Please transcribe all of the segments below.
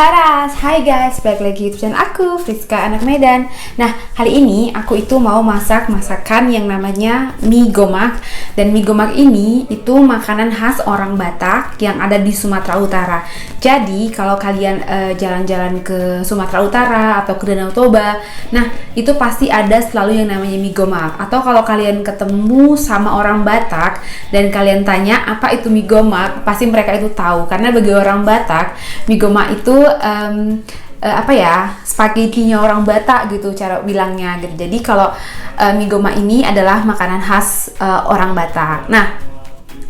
Haras, hai guys, balik lagi YouTube channel aku, Friska Anak Medan. Nah, kali ini aku itu mau masak masakan yang namanya mie gomak. Dan mie gomak ini itu makanan khas orang Batak yang ada di Sumatera Utara. Jadi, kalau kalian jalan-jalan ke Sumatera Utara atau ke Danau Toba, nah itu pasti ada selalu yang namanya mie gomak. Atau kalau kalian ketemu sama orang Batak dan kalian tanya apa itu mie gomak, pasti mereka itu tahu. Karena bagi orang Batak, mie gomak itu spagetinya orang Batak gitu cara bilangnya gitu. Jadi kalau mie gomak ini adalah makanan khas orang Batak. Nah,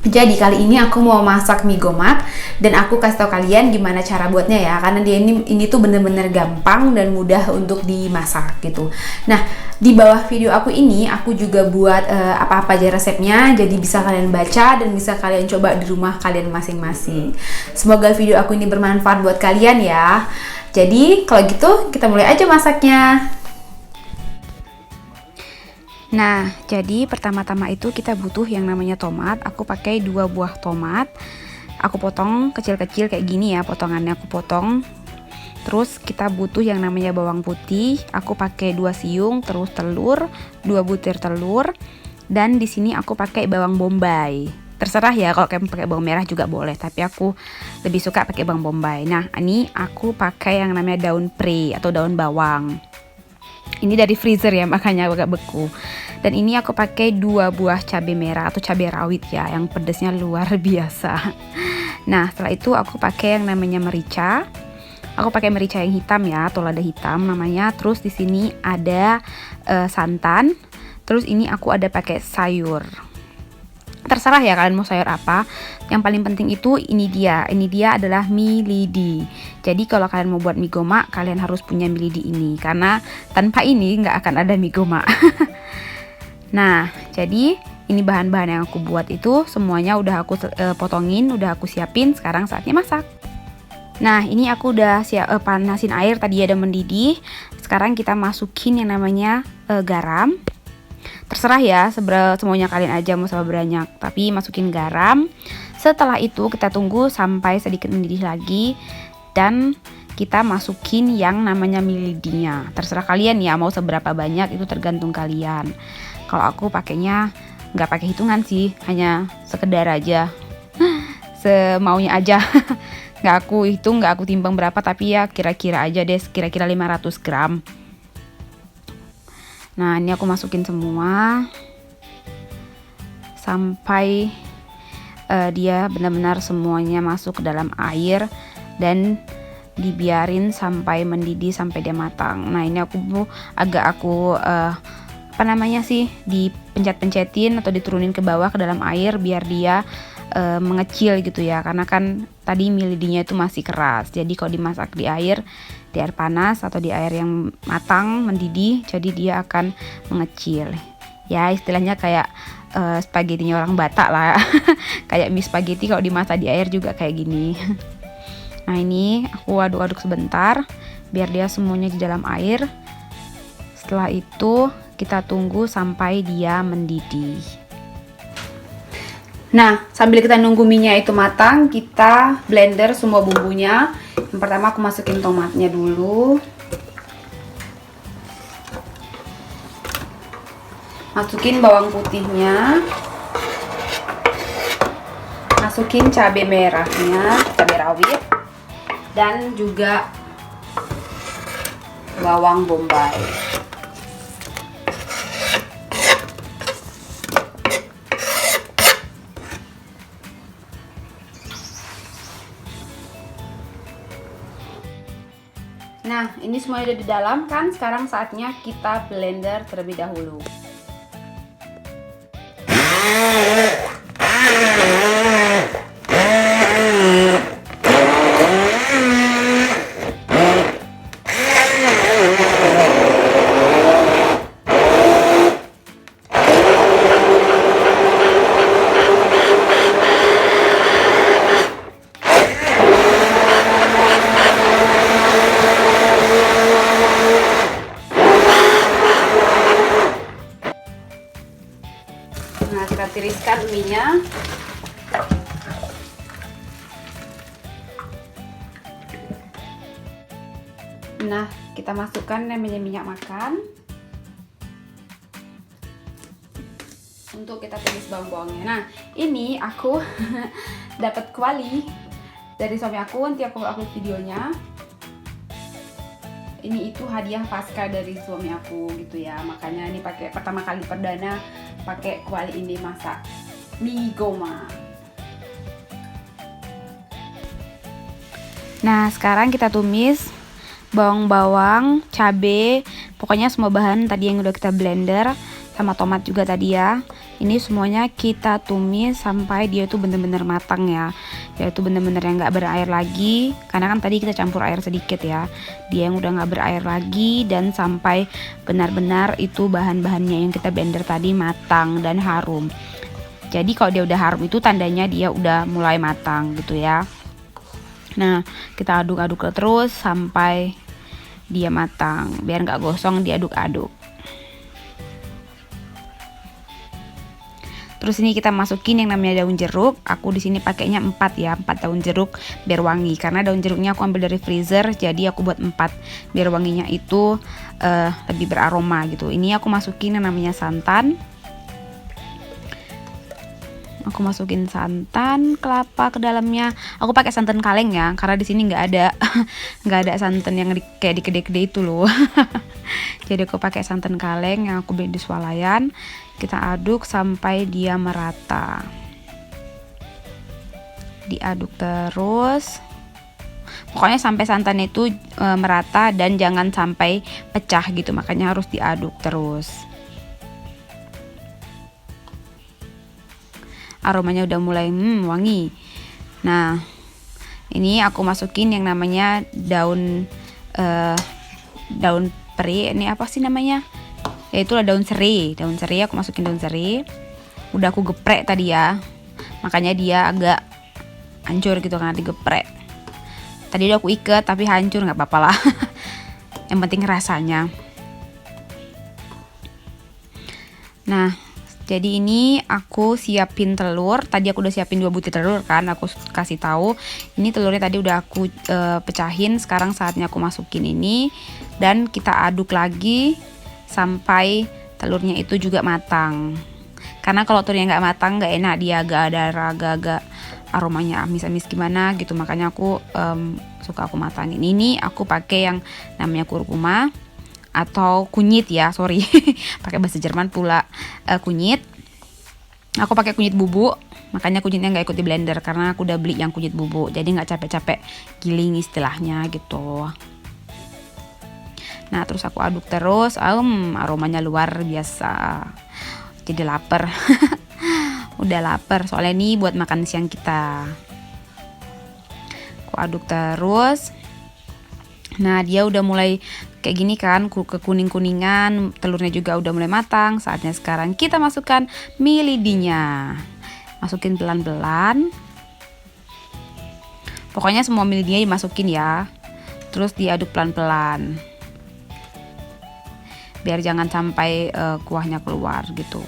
jadi kali ini aku mau masak mie gomak dan aku kasih tau kalian gimana cara buatnya ya, karena dia ini tuh bener-bener gampang dan mudah untuk dimasak gitu. Nah, di bawah video aku ini aku juga buat apa-apa aja resepnya, jadi bisa kalian baca dan bisa kalian coba di rumah kalian masing-masing. Semoga video aku ini bermanfaat buat kalian ya. Jadi kalau gitu kita mulai aja masaknya. Nah, jadi pertama-tama itu kita butuh yang namanya tomat. Aku pakai 2 buah tomat. Aku potong kecil-kecil kayak gini ya, potongannya aku potong. Terus kita butuh yang namanya bawang putih. Aku pakai 2 siung, terus telur, 2 butir telur. Dan di sini aku pakai bawang bombay. Terserah ya, kalau kalian pakai bawang merah juga boleh, tapi aku lebih suka pakai bawang bombay. Nah, ini aku pakai yang namanya daun pre atau daun bawang. Ini dari freezer ya, makanya agak beku. Dan ini aku pakai 2 buah cabai merah atau cabai rawit ya, yang pedasnya luar biasa. Nah, setelah itu aku pakai yang namanya merica. Aku pakai merica yang hitam ya, atau lada hitam namanya. Terus di sini ada santan. Terus ini aku ada pakai sayur. Terserah ya kalian mau sayur apa. Yang paling penting itu ini dia adalah mie lidi. Jadi kalau kalian mau buat mie gomak, kalian harus punya mie lidi ini, karena tanpa ini nggak akan ada mie gomak. Nah, jadi ini bahan-bahan yang aku buat itu semuanya udah aku potongin, udah aku siapin. Sekarang saatnya masak. Nah, ini aku udah panasin air, tadi ada mendidih. Sekarang kita masukin yang namanya garam. Terserah ya, semuanya kalian aja mau sama banyak, tapi masukin garam. Setelah itu kita tunggu sampai sedikit mendidih lagi dan kita masukin yang namanya mie lidinya. Terserah kalian ya mau seberapa banyak, itu tergantung kalian. Kalau aku pakainya nggak pakai hitungan sih, hanya sekedar aja, semaunya aja. Nggak aku hitung, nggak aku timbang berapa, tapi ya kira-kira aja deh, kira-kira 500 gram. Nah, ini aku masukin semua sampai dia benar-benar semuanya masuk ke dalam air dan dibiarin sampai mendidih sampai dia matang. Nah, ini aku dipencet-pencetin atau diturunin ke bawah ke dalam air biar dia mengecil gitu ya, karena kan tadi mie lidinya itu masih keras. Jadi kalau dimasak di air panas atau di air yang matang mendidih, jadi dia akan mengecil. Ya, istilahnya kayak spagetinya orang Batak lah. Kayak mie spaghetti kalau dimasak di air juga kayak gini. Nah, ini aku aduk-aduk sebentar biar dia semuanya di dalam air. Setelah itu kita tunggu sampai dia mendidih. Nah, sambil kita nunggu mie-nya itu matang, kita blender semua bumbunya. Yang pertama aku masukin tomatnya dulu. Masukin bawang putihnya. Masukin cabai merahnya, cabai rawit. Dan juga bawang bombay. Nah, ini semuanya udah di dalam kan. Sekarang saatnya kita blender terlebih dahulu. Nah, kita tiriskan mie-nya. Nah, kita masukkan namanya minyak makan untuk kita tumis bawang-bawangnya. Nah, ini aku dapat kuali dari suami aku, nanti aku upload videonya. Ini itu hadiah pasca dari suami aku gitu ya, makanya ini pakai pertama kali perdana pakai kuali ini masak mie goma. Nah, sekarang kita tumis bawang-bawang, cabe, pokoknya semua bahan tadi yang udah kita blender, sama tomat juga tadi ya. Ini semuanya kita tumis sampai dia tuh bener-bener matang ya. Dia tuh bener-bener yang nggak berair lagi, karena kan tadi kita campur air sedikit ya. Dia yang udah nggak berair lagi, dan sampai benar-benar itu bahan-bahannya yang kita blender tadi matang dan harum. Jadi kalau dia udah harum itu tandanya dia udah mulai matang gitu ya. Nah, kita aduk-aduk terus sampai dia matang, biar nggak gosong, diaduk-aduk. Terus ini kita masukin yang namanya daun jeruk. Aku di sini pakainya 4 ya, 4 daun jeruk biar wangi. Karena daun jeruknya aku ambil dari freezer, jadi aku buat 4 biar wanginya itu lebih beraroma gitu. Ini aku masukin yang namanya santan. Aku masukin santan kelapa ke dalamnya. Aku pakai santan kaleng ya, karena di sini nggak ada nggak ada santan yang kayak di gede-gede itu loh. Jadi aku pakai santan kaleng yang aku beli di swalayan. Kita aduk sampai dia merata. Diaduk terus. Pokoknya sampai santan itu merata dan jangan sampai pecah gitu. Makanya harus diaduk terus. Aromanya udah mulai wangi. Nah, ini aku masukin yang namanya daun peri. Ini apa sih namanya? Ya itulah daun serai. Daun serai, aku masukin daun serai. Udah aku geprek tadi ya. Makanya dia agak hancur gitu karena digeprek. Tadi udah aku ikat tapi hancur, nggak apa-apa lah. Yang penting rasanya. Nah, jadi ini aku siapin telur. Tadi aku udah siapin 2 butir telur kan. Aku kasih tahu. Ini telurnya tadi udah aku pecahin. Sekarang saatnya aku masukin ini dan kita aduk lagi sampai telurnya itu juga matang. Karena kalau telurnya nggak matang nggak enak, dia agak aromanya amis-amis gimana gitu. Makanya aku suka aku matangin. Ini aku pakai yang namanya kurkuma atau kunyit ya, sorry. Pakai bahasa Jerman pula, kunyit. Aku pakai kunyit bubuk, makanya kunyitnya nggak ikut di blender karena aku udah beli yang kunyit bubuk, jadi nggak capek-capek giling istilahnya gitu. Nah, terus aku aduk terus, aromanya luar biasa. Jadi lapar. Udah lapar, soalnya ini buat makan siang kita. Aku aduk terus. Nah, dia udah mulai kayak gini kan, kekuning-kuningan, telurnya juga udah mulai matang. Saatnya sekarang kita masukkan mie lidinya. Masukin pelan-pelan. Pokoknya semua mie lidinya dimasukin ya. Terus diaduk pelan-pelan. Biar jangan sampai kuahnya keluar gitu.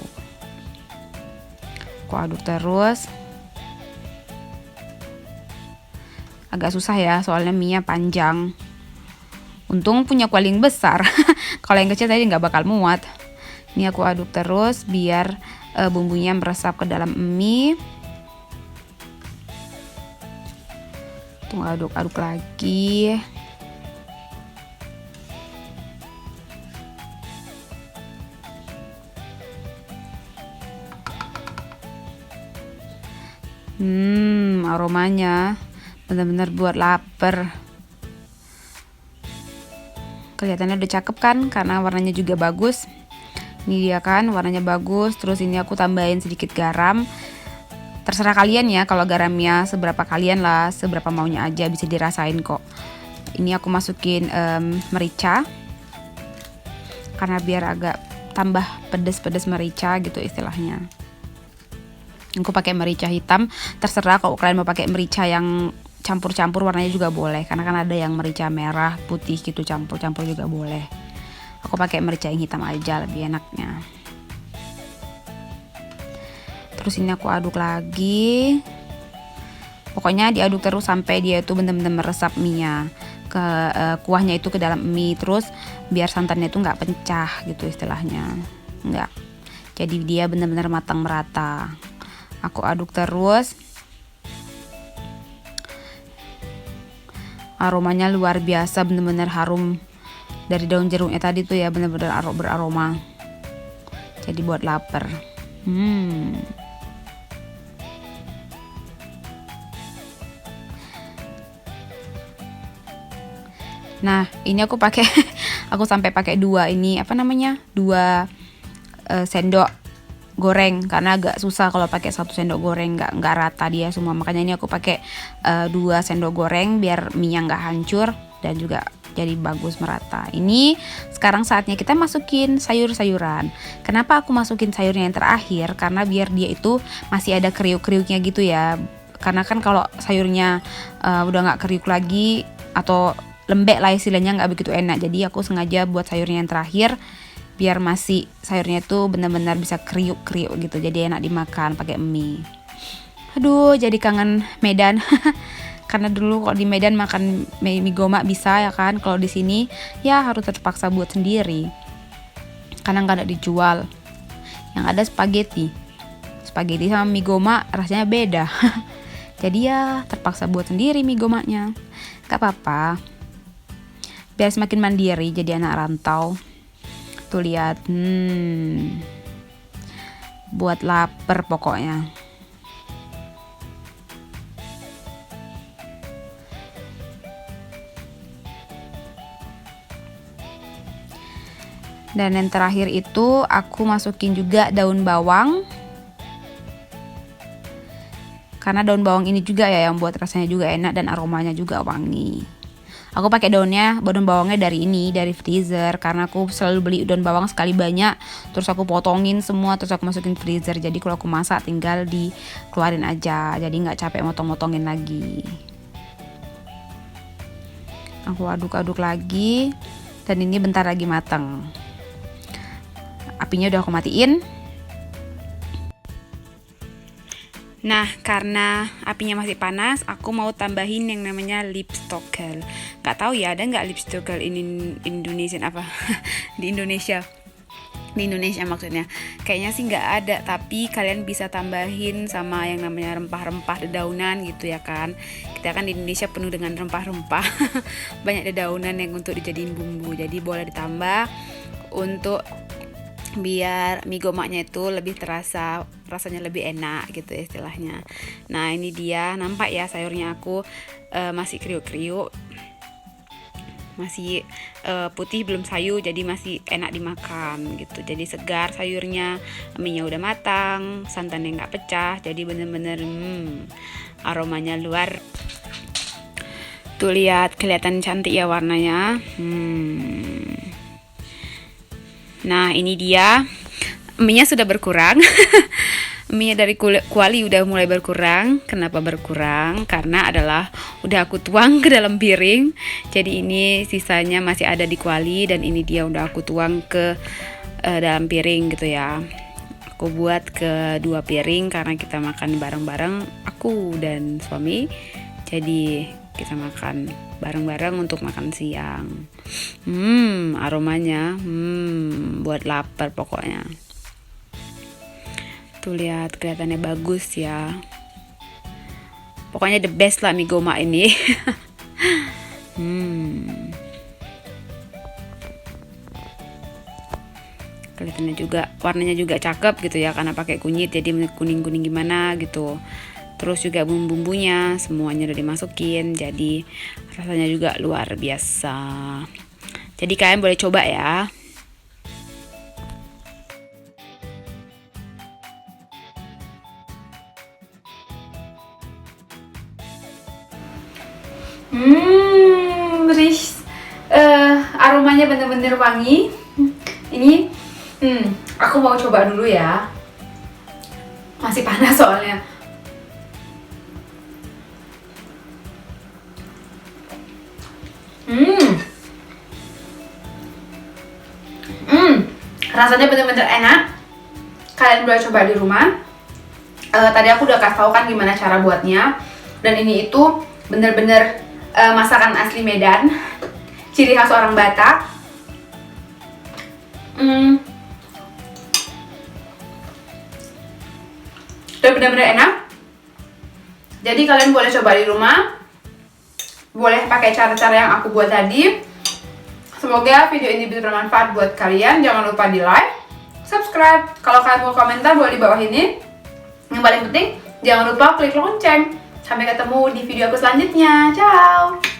Aku aduk terus. Agak susah ya, soalnya mie-nya panjang. Untung punya kuali yang besar. Kalau yang kecil tadi nggak bakal muat. Ini aku aduk terus biar bumbunya meresap ke dalam mie. Tunggu, aduk-aduk lagi. Aromanya benar-benar buat lapar. Kelihatannya udah cakep kan, karena warnanya juga bagus. Ini dia kan, warnanya bagus. Terus ini aku tambahin sedikit garam. Terserah kalian ya, kalau garamnya seberapa kalian lah, seberapa maunya aja, bisa dirasain kok. Ini aku masukin merica, karena biar agak tambah pedes-pedes merica gitu istilahnya. Aku pakai merica hitam. Terserah kalau kalian mau pakai merica yang campur-campur warnanya juga boleh, karena kan ada yang merica merah, putih gitu, campur-campur juga boleh. Aku pakai merica yang hitam aja, lebih enaknya. Terus ini aku aduk lagi. Pokoknya diaduk terus sampai dia itu benar-benar meresap mie-nya. ke kuahnya itu ke dalam mie, terus biar santannya itu nggak pecah gitu istilahnya, nggak. Jadi dia benar-benar matang merata. Aku aduk terus. Aromanya luar biasa, benar-benar harum dari daun jeruknya tadi tuh ya, benar-benar beraroma. Jadi buat lapar. Nah, ini aku pakai aku sampai pakai 2 ini apa namanya? 2 sendok goreng, karena agak susah kalau pakai 1 sendok goreng, nggak rata dia semua. Makanya ini aku pakai 2 sendok goreng biar mie-nya nggak hancur dan juga jadi bagus merata. Ini sekarang saatnya kita masukin sayur-sayuran. Kenapa aku masukin sayurnya yang terakhir? Karena biar dia itu masih ada kriuk-kriuknya gitu ya. Karena kan kalau sayurnya udah nggak kriuk lagi atau lembek lah istilahnya, nggak begitu enak. Jadi aku sengaja buat sayurnya yang terakhir biar masih sayurnya tuh benar-benar bisa kriuk-kriuk gitu, jadi enak dimakan pakai mie. Aduh, jadi kangen Medan. Karena dulu kalau di Medan makan mie gomak bisa ya kan, kalau di sini ya harus terpaksa buat sendiri karena nggak ada dijual. Yang ada spaghetti sama mie gomak rasanya beda. Jadi ya terpaksa buat sendiri mie gomaknya. Gak apa-apa, biar semakin mandiri jadi anak rantau. Tuh lihat, buat lapar pokoknya. Dan yang terakhir itu aku masukin juga daun bawang. Karena daun bawang ini juga ya yang buat rasanya juga enak dan aromanya juga wangi. Aku pakai daun bawangnya dari freezer, karena aku selalu beli daun bawang sekali banyak, terus aku potongin semua, terus aku masukin freezer. Jadi kalau aku masak tinggal dikeluarin aja, jadi nggak capek motong-motongin lagi. Aku aduk-aduk lagi, dan ini bentar lagi matang. Apinya udah aku matiin. Nah, karena apinya masih panas, aku mau tambahin yang namanya lipstokel. Gak tahu ya, ada nggak lipstokel ini Indonesia apa? Di Indonesia maksudnya. Kayaknya sih nggak ada, tapi kalian bisa tambahin sama yang namanya rempah-rempah dedaunan gitu ya kan. Kita kan di Indonesia penuh dengan rempah-rempah. Banyak dedaunan yang untuk dijadiin bumbu. Jadi boleh ditambah untuk biar mie gomaknya itu lebih terasa, rasanya lebih enak gitu istilahnya. Nah, ini dia, nampak ya sayurnya aku masih kriuk-kriuk, masih putih belum sayu, jadi masih enak dimakan gitu. Jadi segar sayurnya, mie-nya udah matang, santannya nggak pecah, jadi bener-bener aromanya luar. Tuh lihat, kelihatan cantik ya warnanya. Nah, ini dia, mie-nya sudah berkurang. Mie dari kuali udah mulai berkurang. Kenapa berkurang? Karena udah aku tuang ke dalam piring. Jadi ini sisanya masih ada di kuali, dan ini dia udah aku tuang ke dalam piring gitu ya. Aku buat ke 2 piring karena kita makan bareng-bareng, aku dan suami. Jadi kita makan bareng-bareng untuk makan siang. Aromanya buat lapar pokoknya. Tuh lihat, kelihatannya bagus ya. Pokoknya the best lah mie gomak ini. Kelihatannya juga, warnanya juga cakep gitu ya, karena pakai kunyit jadi kuning-kuning gimana gitu. Terus juga bumbu-bumbunya semuanya udah dimasukin, jadi rasanya juga luar biasa. Jadi kalian boleh coba ya. Aromanya bener-bener wangi. Ini aku mau coba dulu ya. Masih panas soalnya. Rasanya bener-bener enak. Kalian boleh coba di rumah. Tadi aku udah kasih tahu kan gimana cara buatnya. Dan ini itu bener-bener masakan asli Medan, ciri khas orang Batak. Dan benar-benar enak. Jadi kalian boleh coba di rumah, boleh pakai cara-cara yang aku buat tadi. Semoga video ini bisa bermanfaat buat kalian. Jangan lupa di like, subscribe. Kalau kalian mau komentar boleh di bawah ini. Yang paling penting jangan lupa klik lonceng. Sampai ketemu di video aku selanjutnya. Ciao.